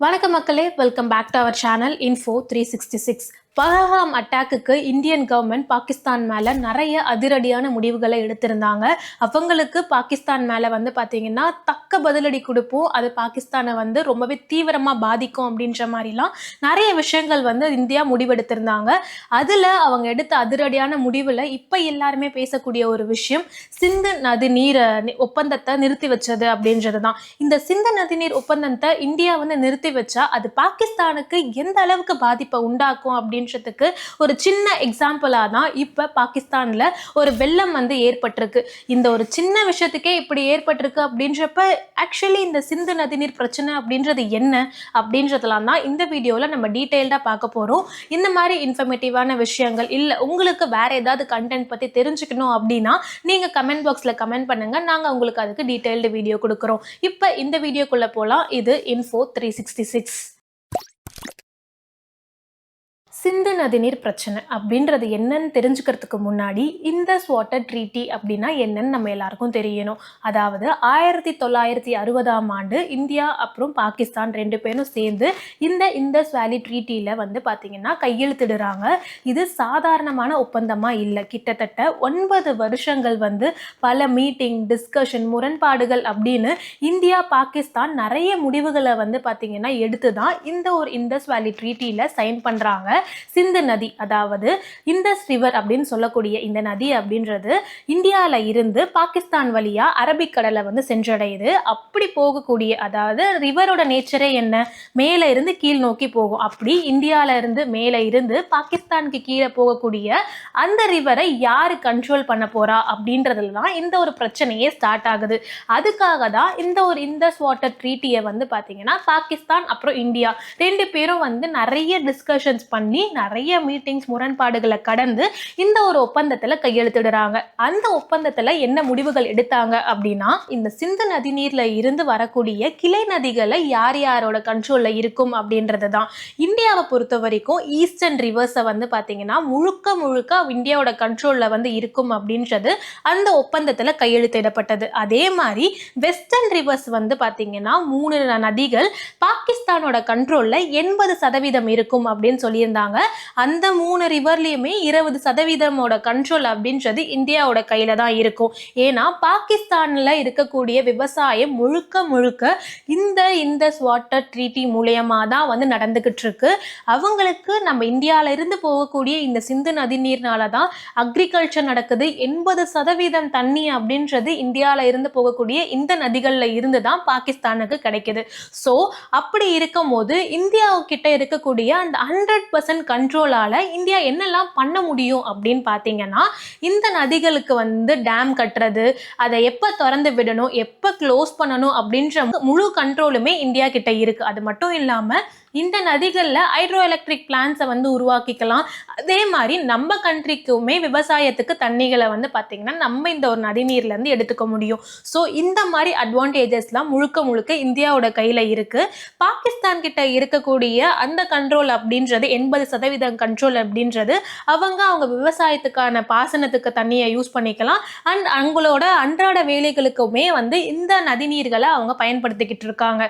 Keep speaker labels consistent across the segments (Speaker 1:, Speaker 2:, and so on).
Speaker 1: வணக்கம் மக்களே, welcome back to our channel info 366. Pahalgam அட்டாக்குக்கு இந்தியன் கவர்மெண்ட் பாகிஸ்தான் மேலே நிறைய அதிரடியான முடிவுகளை எடுத்திருந்தாங்க. அவங்களுக்கு பாகிஸ்தான் மேலே பார்த்தீங்கன்னா தக்க பதிலடி கொடுப்போம், அது பாகிஸ்தானை ரொம்பவே தீவிரமாக பாதிக்கும் அப்படின்ற மாதிரிலாம் நிறைய விஷயங்கள் இந்தியா முடிவெடுத்திருந்தாங்க. அதில் அவங்க எடுத்த அதிரடியான முடிவில் இப்போ எல்லாருமே பேசக்கூடிய ஒரு விஷயம் சிந்து நதிநீர் ஒப்பந்தத்தை நிறுத்தி வச்சது அப்படின்றது தான். இந்த சிந்து நதிநீர் ஒப்பந்தத்தை இந்தியா நிறுத்தி வச்சா அது பாகிஸ்தானுக்கு எந்த அளவுக்கு பாதிப்பை உண்டாக்கும் அப்படின்றதுக்கு ஒரு சின்ன எக்ஸாம்பிளா தான் இப்ப பாகிஸ்தான்ல ஒரு வெள்ளம் ஏற்பட்டிருக்கு. இந்த ஒரு சின்ன விஷயத்துக்கே இப்படி ஏற்பட்டிருக்கு அப்படின்றப்ப ஆக்சுவலி இந்த சிந்து நதிநீர் பிரச்சனை அப்படின்றது என்ன அப்படின்றதெல்லாம் தான் இந்த வீடியோல நம்ம டீட்டெயில்டா பார்க்க போறோம். இந்த மாதிரி இன்ஃபர்மேட்டிவான விஷயங்கள் இல்ல உங்களுக்கு வேற ஏதாவது கண்டென்ட் பத்தி தெரிஞ்சுக்கணும் அப்படின்னா நீங்க கமெண்ட் பாக்ஸ்ல கமெண்ட் பண்ணுங்க, நாங்க உங்களுக்கு அதுக்கு டீட்டெயில்டு வீடியோ கொடுக்குறோம். இப்ப இந்த வீடியோக்குள்ள போலாம். இது இன்ஃபோ 366. சிந்து நதிநீர் பிரச்சனை அப்படின்றது என்னன்னு தெரிஞ்சுக்கிறதுக்கு முன்னாடி இண்டஸ் வாட்டர் ட்ரீட்டி அப்படின்னா என்னன்னு நம்ம எல்லாருக்கும் தெரியணும். அதாவது 1960ஆம் ஆண்டு இந்தியா அப்புறம் பாகிஸ்தான் ரெண்டு பேரும் சேர்ந்து இந்த இண்டஸ் வேலி ட்ரீட்டியில் பார்த்தீங்கன்னா கையெழுத்திடுறாங்க. இது சாதாரணமான ஒப்பந்தமாக இல்லை. கிட்டத்தட்ட 9 வருஷங்கள் பல மீட்டிங், டிஸ்கஷன், முரண்பாடுகள் அப்படின்னு இந்தியா பாகிஸ்தான் நிறைய முடிவுகளை பார்த்தீங்கன்னா எடுத்து தான் இந்த ஒரு இண்டஸ் வேலி ட்ரீட்டியில் சைன் பண்ணுறாங்க. சிந்து நதி, அதாவது இண்டஸ் ரிவர் அப்படின்னு சொல்லக்கூடிய இந்த நதி அப்படின்றது இந்தியால இருந்து பாகிஸ்தான் வழியா அரபிக்கடலை சென்றடையுது. அப்படி போகக்கூடிய, அதாவது ரிவரோட நேச்சரே என்ன, மேல இருந்து கீழ் நோக்கி போகும். அப்படி இந்தியால இருந்து மேல இருந்து பாகிஸ்தானுக்கு கீழே போகக்கூடிய அந்த ரிவரை யாரு கண்ட்ரோல் பண்ண போறா அப்படின்றதுல தான் இந்த ஒரு பிரச்சனையே ஸ்டார்ட் ஆகுது. அதுக்காக தான் இந்த ஒரு இண்டஸ் வாட்டர் ட்ரீட்டியை பாத்தீங்கன்னா பாகிஸ்தான் அப்புறம் இந்தியா ரெண்டு பேரும் நிறைய டிஸ்கஷன்ஸ் பண்ணி நிறைய மீட்டிங்ஸ், முரண்பாடுகளை கடந்து இந்த ஒரு ஒப்பந்தத்துல கையெழுத்திடுறாங்க. அந்த ஒப்பந்தத்துல என்ன முடிவுகள் எடுத்தாங்க அப்படின்னா, இந்த சிந்து நதிநீர்ல இருந்து வரக்கூடிய கிளை நதிகளை யார் யாரோட கண்ட்ரோல்ல இருக்கும் அப்படின்றது தான். இந்தியாவை பொறுத்த வரைக்கும் ஈஸ்டர்ன் ரிவர்ஸை பாத்தீங்கன்னா முழுக்க முழுக்க இந்தியாவோட கண்ட்ரோல்ல இருக்கும் அப்படின்றது அந்த ஒப்பந்தத்துல கையெழுத்திடப்பட்டது. அதே மாதிரி வெஸ்டர்ன் ரிவர்ஸ் பாத்தீங்கன்னா 3 நதிகள் பாகிஸ்தானோட கண்ட்ரோல்ல 80% இருக்கும் அப்படின்னு சொல்லியிருந்தாங்க. அந்த 3 ரிவர்லயுமே 20% கண்ட்ரோல் அப்படின்றது இந்தியாவோட கையில தான் இருக்கும். ஏன்னா பாகிஸ்தான்ல இருக்கக்கூடிய விவசாயம் முழுக்க முழுக்க இந்த இண்டஸ் வாட்டர் ட்ரீட்டி மூலமா தான் நடந்துகிட்டு இருக்கு. அவங்களுக்கு நம்ம இந்தியால இருந்து போகக்கூடிய இந்த சிந்து நதி நீர்னால தான் அக்ரிகல்ச்சர் நடக்குது. 80% தண்ணி அப்படின்றது இந்தியால இருந்து போகக்கூடிய இந்த நதிகள்ல இருந்து தான் பாகிஸ்தானுக்கு கிடைக்குது. ஸோ அப்படி இருக்கும் போது இந்தியா கிட்ட இருக்கக்கூடிய அந்த 100% கண்ட்ரோலால இந்தியா என்னெல்லாம் பண்ண முடியும் அப்படின்னு பார்த்தீங்கன்னா, இந்த நதிகளுக்கு டேம் கட்டுறது, அதை எப்போ திறந்து விடணும், எப்போ க்ளோஸ் பண்ணணும் அப்படின்ற முழு கண்ட்ரோலுமே இந்தியா கிட்ட இருக்கு. அது மட்டும் இல்லாமல் இந்த நதிகளில் ஹைட்ரோ எலக்ட்ரிக் பிளான்ஸை உருவாக்கிக்கலாம். அதே மாதிரி நம்ம கண்ட்ரிக்குமே விவசாயத்துக்கு தண்ணிகளை பார்த்தீங்கன்னா நம்ம இந்த ஒரு நதிநீர்லேருந்து எடுத்துக்க முடியும். ஸோ இந்த மாதிரி அட்வான்டேஜஸ்லாம் முழுக்க முழுக்க இந்தியாவோட கையில் இருக்குது. பாகிஸ்தான் கிட்ட இருக்கக்கூடிய அந்த கண்ட்ரோல் அப்படின்றது 80% கண்ட்ரோல் அப்படின்றது அவங்க விவசாயத்துக்கான பாசனத்துக்கு தண்ணியை யூஸ் பண்ணிக்கலாம். அண்ட் அவங்களோட அன்றாட வேலைகளுக்குமே இந்த நதிநீர்களை அவங்க பயன்படுத்திக்கிட்டு இருக்காங்க.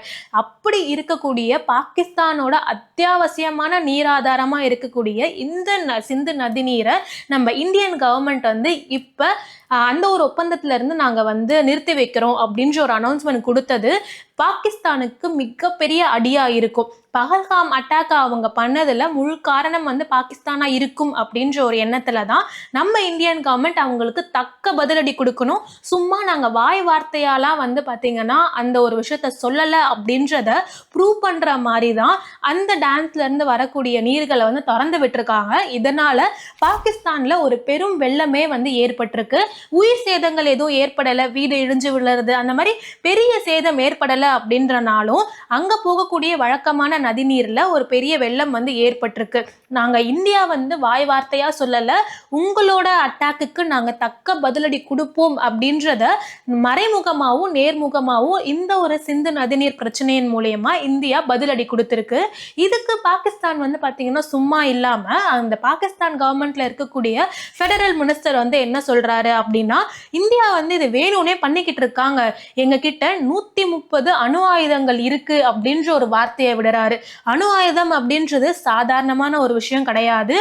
Speaker 1: அப்படி இருக்கக்கூடிய பாகிஸ்தான் அத்தியாவசியமான நீராதாரமா இருக்கக்கூடிய இந்த சிந்து நதி நீரை நம்ம இந்தியன் கவர்மெண்ட் இப்ப அந்த ஒரு ஒப்பந்தத்துல இருந்து நாங்க நிறுத்தி வைக்கிறோம் அப்படின்ற ஒரு அனௌன்ஸ்மெண்ட் கொடுத்தது பாகிஸ்தானுக்கு மிகப்பெரிய அடியா இருக்கும். பஹல்காம் அட்டாக் அவங்க பண்ணதுல முழு காரணம் பாகிஸ்தானா இருக்கும் அப்படின்ற ஒரு எண்ணத்துல தான் நம்ம இந்தியன் கவர்மெண்ட் அவங்களுக்கு தக்க பதிலடி கொடுக்கணும். சும்மா நாங்க வாய் வார்த்தையாலாம் பாத்தீங்கன்னா அந்த ஒரு விஷயத்த சொல்லல அப்படின்றத ப்ரூவ் பண்ற மாதிரி தான் அந்த டேம்ஸ்ல இருந்து வரக்கூடிய நீர்களை திறந்து விட்டுருக்காங்க. இதனால பாகிஸ்தான்ல ஒரு பெரும் வெள்ளமே ஏற்பட்டிருக்கு. உயிர் சேதங்கள் எதுவும் ஏற்படலை, வீடு இடிஞ்சு விழுறது அந்த மாதிரி பெரிய சேதம் ஏற்படலை அப்படின்றனாலும் அங்க போகக்கூடிய வழக்கமான நதிநீர்ல ஒரு பெரிய வெள்ளம் வந்து ஏற்பட்டிருக்கு. நாங்க இந்தியா வந்து வாய் வார்த்தையா சொல்லல, உங்களோட அட்டாக்குக்கு நாங்க தக்க பதிலடி கொடுப்போம் அப்படின்றத மறைமுகமாவும் நேர்முகமாவும் இந்த ஒரு சிந்து நதிநீர் பிரச்சனையின் மூலியமா இந்தியா பதிலடி கொடுத்திருக்கு. இதுக்கு பாகிஸ்தான் வந்து பாத்தீங்கன்னா சும்மா இல்லாம அந்த பாகிஸ்தான் கவர்மெண்ட்ல இருக்கக்கூடிய ஃபெடரல் மினிஸ்டர் வந்து என்ன சொல்றாரு அப்படின்னா, இந்தியா வந்து இது வேணும்னே பண்ணிக்கிட்டு இருக்காங்க, எங்க கிட்ட 130 அணு ஆயுதங்கள் இருக்கு அப்படின்ற ஒரு வார்த்தையை விடுறாரு. அணு ஆயுதம் அப்படின்றது சாதாரணமான ஒரு விஷயம் கிடையாது.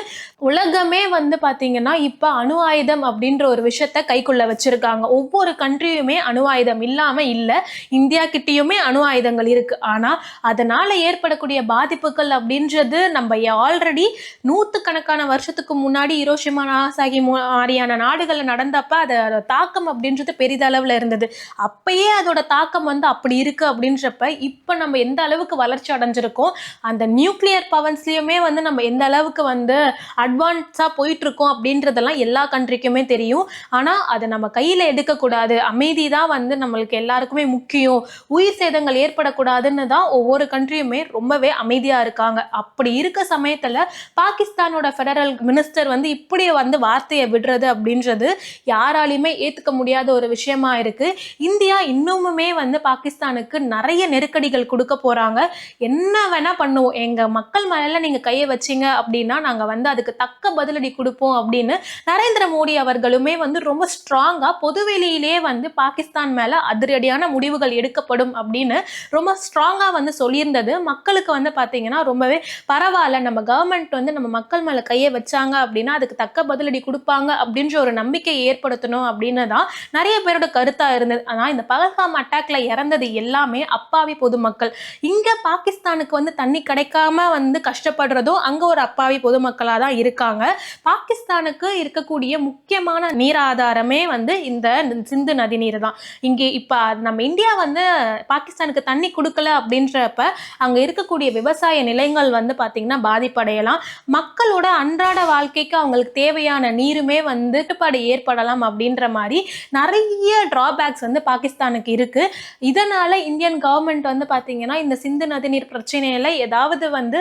Speaker 1: உலகமே வந்து பாத்தீங்கன்னா இப்ப அணு ஆயுதம் அப்படின்ற ஒரு விஷயத்த கைக்குள்ள வச்சிருக்காங்க. ஒவ்வொரு கண்ட்ரியுமே அணு ஆயுதம் இல்லாம இல்ல. இந்தியா கிட்டயுமே அணு ஆயுதங்கள் இருக்கு. ஆனா அதனால ஏற்படக்கூடிய பாதிப்புகள் அப்படின்றது நம்ம ஆல்ரெடி நூத்துக்கணக்கான வருஷத்துக்கு முன்னாடி ஹிரோஷிமா நாகசாகி மாதிரியான நாடுகள்ல நடந்தப்ப அதோட தாக்கம் அப்படின்றது பெரிதளவுல இருந்தது. அப்பயே அதோட தாக்கம் வந்து அப்படி இருக்கு அப்படின்றப்ப இப்ப நம்ம எந்த அளவுக்கு வளர்ச்சி அடைஞ்சிருக்கோம், அந்த நியூக்ளியர் பவர்ஸ்லயுமே வந்து நம்ம எந்த அளவுக்கு வந்து அட்வான்ஸா போயிட்டு இருக்கோம் அப்படின்றதெல்லாம் எல்லா கண்ட்ரிக்குமே தெரியும். ஆனா அதை நம்ம கையில எடுக்க கூடாது, அமைதி தான் வந்து நம்மளுக்கு எல்லாருக்குமே முக்கியம், உயிர் சேதங்கள் ஏற்படக்கூடாதுன்னு தான் ஒவ்வொரு கண்ட்ரியுமே ரொம்பவே அமைதியா இருக்காங்க. அப்படி இருக்க சமயத்துல பாகிஸ்தானோட ஃபெடரல் மினிஸ்டர் வந்து இப்படி வந்து வார்த்தையை விடுறது அப்படின்றது யாராலையுமே ஏத்துக்க முடியாத ஒரு விஷயமா இருக்கு. இந்தியா இன்னுமுமே வந்து பாகிஸ்தானுக்கு நிறைய நெருக்கடிகள் கொடுக்க போறாங்க. என்ன வேணா பண்ணுவோம், எங்க மக்கள் மேல நீங்க கையை வச்சீங்க அப்படின்னா நாங்க வந்து அதுக்கு தக்க பதிலடி கொடுப்போம் அப்படின்னு நரேந்திர மோடி அவர்களுமே வந்து ரொம்ப ஸ்ட்ராங்கா பொதுவெளியிலே வந்து பாகிஸ்தான் மேல அதிரடியான முடிவுகள் எடுக்கப்படும் அப்படின்னு ரொம்ப ஸ்ட்ராங்கா வந்து சொல்லியிருந்தது. மக்களுக்கு வந்து பாத்தீங்கன்னா ரொம்பவே பரவாயில்ல, நம்ம கவர்மெண்ட் வந்து நம்ம மக்கள் மேல கையை வச்சாங்க அப்படின்னா அதுக்கு தக்க பதிலடி கொடுப்பாங்க அப்படின்ற ஒரு நம்பிக்கை ஏற்படுத்தணும் அப்படின்னு தான் நிறைய பேரோட கருத்தா இருந்தது. ஆனா இந்த பஹல்காம் அட்டாக்ல இறந்தது எல்லாமே அப்பாவி பொதுமக்கள். இங்க பாகிஸ்தானுக்கு வந்து தண்ணி கிடைக்காம வந்து கஷ்டப்படுறதும் அங்க ஒரு அப்பாவி பொதுமக்களா தான் இருக்காங்க. பாகிஸ்தானுக்கு இருக்கக்கூடிய முக்கியமான நீர் ஆதாரமே வந்து இந்த சிந்து நதி நீர் தான். இங்கே இப்ப நம்ம இந்தியா வந்து பாகிஸ்தானுக்கு தண்ணி கொடுக்கல அப்படின்றப்ப அங்க இருக்கக்கூடிய விவசாய நிலங்கள் வந்து பாத்தீங்கன்னா பாதிப்படையலாம். மக்களோட அன்றாட வாழ்க்கைக்கு அவங்களுக்கு தேவையான நீருமே வந்து தட்டுப்பாடு ஏற்படலாம் அப்படின்ற மாதிரி நிறைய டிராபேக்ஸ் வந்து பாகிஸ்தானுக்கு இருக்கு. இதனால இந்தியன் கவர்மெண்ட் வந்து பாத்தீங்கன்னா இந்த சிந்து நதிநீர் பிரச்சனையில ஏதாவது வந்து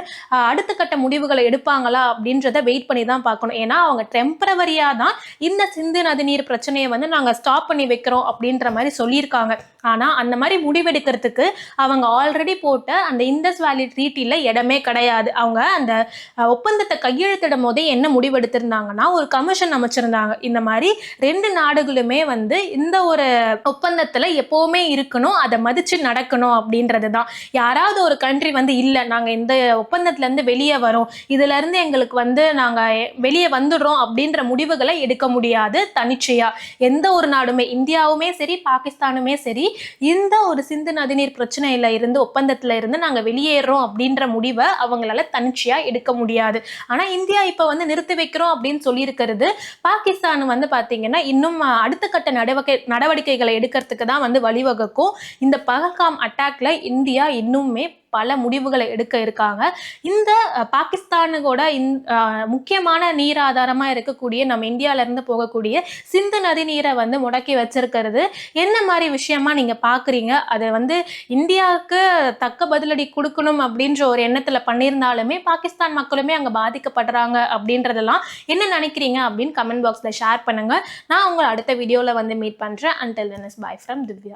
Speaker 1: அடுத்த கட்ட முடிவுகளை எடுப்பாங்களா அப்படின்றத வெயிட் பண்ணி தான் பார்க்கணும். ஏன்னா அவங்க டெம்பரவரியா தான் இந்த சிந்து நதிநீர் பிரச்சனையை வந்து நாங்க ஸ்டாப் பண்ணி வைக்கிறோம் அப்படின்ற மாதிரி சொல்லியிருக்காங்க. ஆனா அந்த மாதிரி முடிவெடுக்கிறதுக்கு அவங்க ஆல்ரெடி போட்ட அந்த இண்டஸ் வேலி ட்ரீட்டில இடமே கிடையாது. அவங்க அந்த ஒப்பந்தத்தை கையெழுத்திடும் போதே என்ன முடிவெடுத்திருந்தாங்கன்னா ஒரு கமிஷன் அமைச்சிருந்தாங்க. இந்த மாதிரி 2 நாடுகளுமே வந்து இந்த ஒரு ஒப்பந்தத்துல எப்பவுமே இருக்கணும், அதை மதிச்சு நடக்கணும் அப்படின்றது தான். யாராவது ஒரு கண்ட்ரி வந்து இல்ல நாங்க இந்த ஒப்பந்தத்துல இருந்து வெளியே வரோம், இதுல இருந்து எங்களுக்கு வந்து நாங்க வெளியே வந்துடுறோம் அப்படின்ற முடிவுகளை எடுக்க முடியாது தனிச்சையா. எந்த ஒரு நாடுமே, இந்தியாவுமே சரி பாகிஸ்தானுமே சரி, இந்த ஒரு சிந்து நதிநீர் பிரச்சனையில இருந்து ஒப்பந்தத்துல இருந்து நாங்க வெளியேறோம் அப்படின்ற முடிவை அவங்களால தனிச்சையா எடுக்க முடியாது. ஆனா இந்தியா இப்ப வந்து நிறுத்தி வைக்கிறோம் அப்படின்னு சொல்லியிருக்கிறது பாகிஸ்தான் வந்து பாத்தீங்கன்னா இன்னும் அடுத்த கட்ட நடவடிக்கைகளை எடுக்கிறதுக்கு தான் வந்து வழிவகுக்கும். இந்த பஹல்காம் அட்டாக்ல இந்தியா இன்னுமே பல முடிவுகளை எடுக்க இருக்காங்க. இந்த பாகிஸ்தானோட முக்கியமான நீர் ஆதாரமா இருக்கக்கூடிய நம்ம இந்தியால இருந்து போகக்கூடிய சிந்து நதி நீரை வந்து முடக்கி வச்சிருக்கிறது என்ன மாதிரி விஷயமா நீங்க பாக்குறீங்க? அதை வந்து இந்தியாவுக்கு தக்க பதிலடி கொடுக்கணும் அப்படின்ற ஒரு எண்ணத்துல பண்ணியிருந்தாலுமே பாகிஸ்தான் மக்களுமே அங்க பாதிக்கப்படுறாங்க அப்படின்றதெல்லாம் என்ன நினைக்கிறீங்க அப்படின்னு கமெண்ட் பாக்ஸ்ல ஷேர் பண்ணுங்க. நான் உங்களை அடுத்த வீடியோல வந்து மீட் பண்றேன். Until then, bye from Divya.